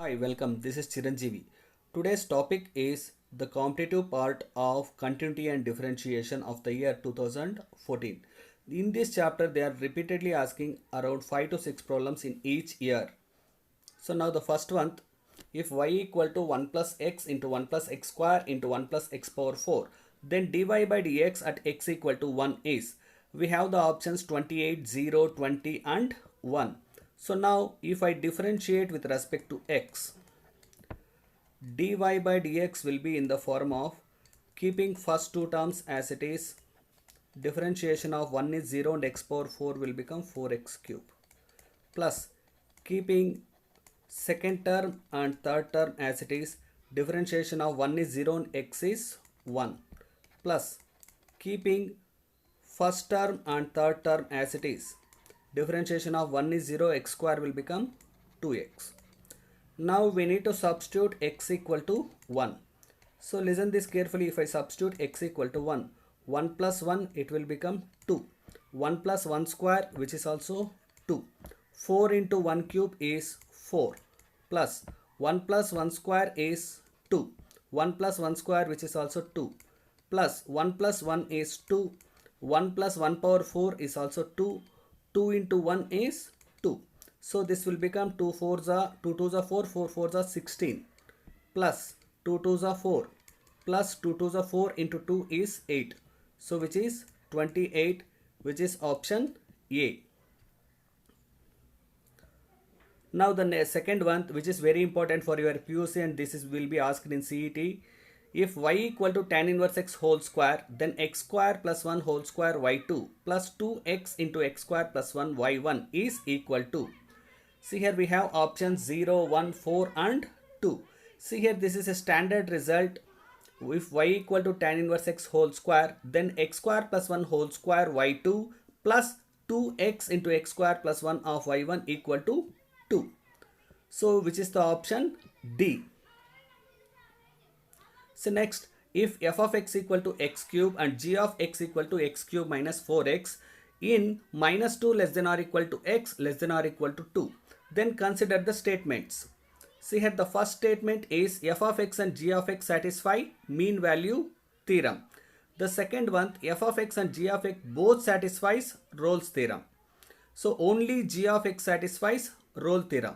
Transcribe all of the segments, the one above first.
Hi, welcome. This is Chiranjeevi. Today's topic is the competitive part of continuity and differentiation of the year 2014. In this chapter, they are repeatedly asking around 5 to 6 problems in each year. So now the first one, if y equal to 1 plus x into 1 plus x square into 1 plus x power 4, then dy by dx at x equal to 1 is, we have the options 28, 0, 20 and 1. So now if I differentiate with respect to x, dy by dx will be in the form of keeping first two terms as it is, differentiation of 1 is 0 and x power 4 will become 4x cube, plus keeping second term and third term as it is, differentiation of 1 is 0 and x is 1, plus keeping first term and third term as it is, differentiation of 1 is 0, x square will become 2x. Now we need to substitute x equal to 1. So listen this carefully. If I substitute x equal to 1, 1 plus 1 it will become 2. 1 plus 1 square which is also 2. 4 into 1 cube is 4, plus 1 plus 1 square is 2. 1 plus 1 square which is also 2, plus 1 plus 1 is 2. 1 plus 1 power 4 is also 2. 2 into 1 is 2. So this will become 2 4s are 2 2s are 4, 4 4s are 16, plus 2 2s are 4, plus 2 2s are 4 into 2 is 8. So which is 28, which is option A. Now the second one, which is very important for your PUC, and this is will be asked in CET. If y equal to tan inverse x whole square, then x square plus 1 whole square y2 plus 2x into x square plus 1 y1 is equal to. See here we have options 0, 1, 4 and 2. See here this is a standard result. If y equal to tan inverse x whole square, then x square plus 1 whole square y2 plus 2x into x square plus 1 of y1 equal to 2. So which is the option D. So next, if f of x equal to x cube and g of x equal to x cube minus 4x in minus 2 less than or equal to x less than or equal to 2, then consider the statements. See here the first statement is f of x and g of x satisfy mean value theorem. The second one, f of x and g of x both satisfies Rolle's theorem. So only g of x satisfies Rolle theorem.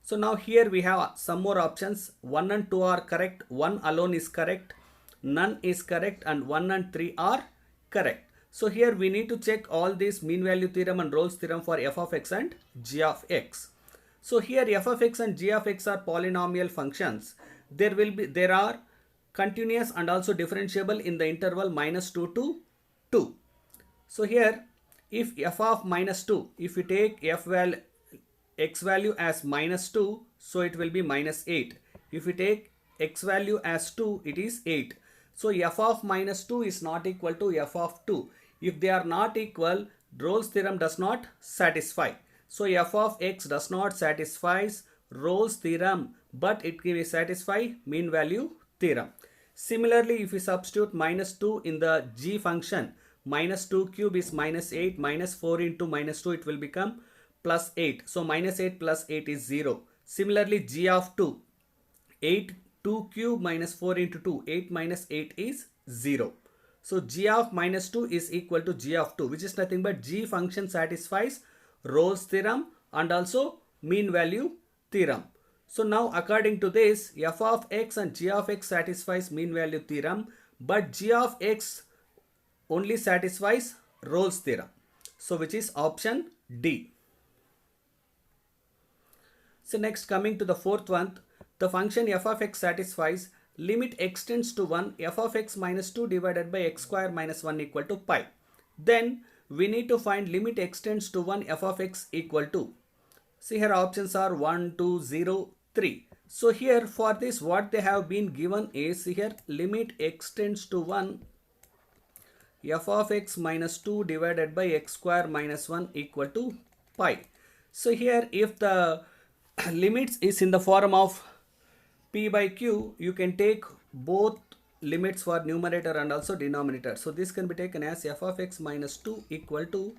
So now here we have some more options. 1 and 2 are correct, 1 alone is correct, none is correct, and 1 and 3 are correct. So here we need to check all these mean value theorem and Rolle's theorem for f of x and g of x. So here f of x and g of x are polynomial functions. There are continuous and also differentiable in the interval minus 2 to 2. So here if f of minus 2, if you take x value as minus 2, so it will be minus 8. If we take x value as 2, it is 8. So f of minus 2 is not equal to f of 2. If they are not equal, Rolle's theorem does not satisfy. So f of x does not satisfy Rolle's theorem, but it will satisfy mean value theorem. Similarly, if we substitute minus 2 in the g function, minus 2 cube is minus 8, minus 4 into minus 2, it will become plus 8. So minus 8 plus 8 is 0. Similarly, g of 2, 8, 2 cube minus 4 into 2, 8 minus 8 is 0. So g of minus 2 is equal to g of 2, which is nothing but g function satisfies Rolle's theorem and also mean value theorem. So now according to this, f of x and g of x satisfies mean value theorem, but g of x only satisfies Rolle's theorem. So which is option D. So next, coming to the fourth one, the function f of x satisfies limit x tends to 1 f of x minus 2 divided by x square minus 1 equal to pi. Then we need to find limit x tends to 1 f of x equal to. See here options are 1, 2, 0, 3. So here for this what they have been given is here limit x tends to 1 f of x minus 2 divided by x square minus 1 equal to pi. So here if the limits is in the form of p by q, you can take both limits for numerator and also denominator. So this can be taken as f of x minus 2 equal to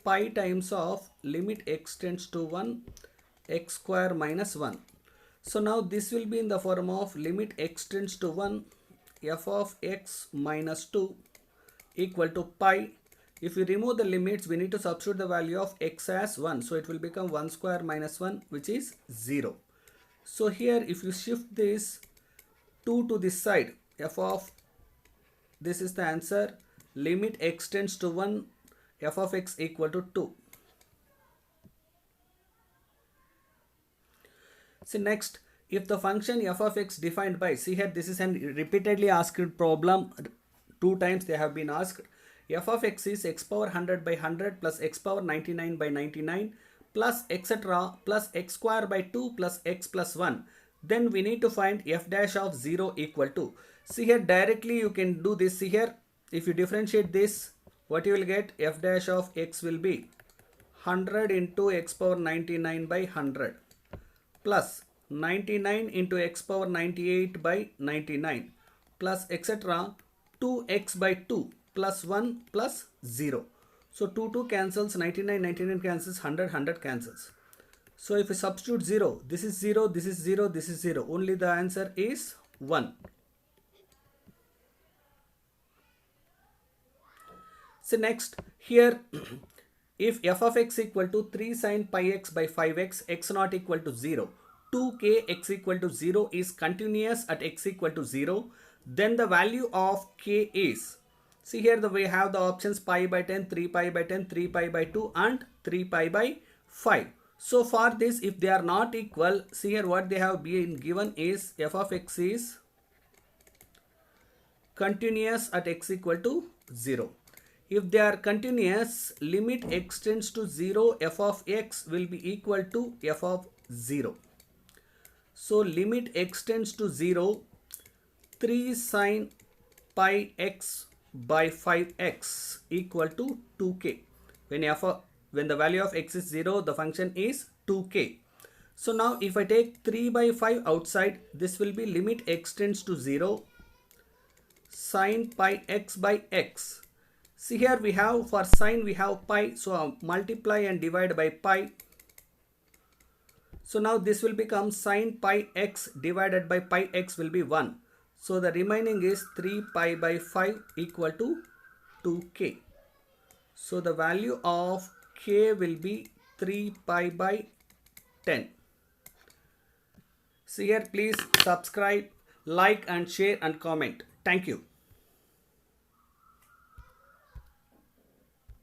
pi times of limit x tends to 1 x square minus 1. So now this will be in the form of limit x tends to 1 f of x minus 2 equal to pi. If we remove the limits, we need to substitute the value of x as 1. So it will become 1 square minus 1, which is 0. So here if you shift this 2 to this side, f of this is the answer, limit x tends to 1 f of x equal to 2. So next, if the function f of x defined by, see here this is an repeatedly asked problem, 2 times they have been asked. F of x is x power 100 by 100 plus x power 99 by 99 plus etc. plus x square by 2 plus x plus 1. Then we need to find f dash of 0 equal to. See here directly you can do this. See here, if you differentiate this, what you will get, f dash of x will be 100 into x power 99 by 100 plus 99 into x power 98 by 99 plus etc. 2x by 2 plus 1 plus 0. So 2 cancels, 99 cancels, 100 cancels. So if we substitute 0, this is 0, this is 0, this is 0. Only the answer is 1. So next here, if f of x equal to 3 sin pi x by 5x, x not equal to 0, 2k x equal to 0 is continuous at x equal to 0, then the value of k is, see here we have the options pi by 10, 3 pi by 10, 3 pi by 2 and 3 pi by 5. So for this, if they are not equal, see here what they have been given is f of x is continuous at x equal to 0. If they are continuous, limit x tends to 0, f of x will be equal to f of 0. So limit x tends to 0, 3 sin pi x by 5x equal to 2k. When the value of x is 0, the function is 2k. So now if I take 3 by 5 outside, this will be limit x tends to 0, sin pi x by x. See here we have, for sin we have pi, so I'll multiply and divide by pi. So now this will become sin pi x divided by pi x will be 1. So the remaining is 3 pi by 5 equal to 2k. So the value of k will be 3 pi by 10. See here, please subscribe, like and share and comment. Thank you.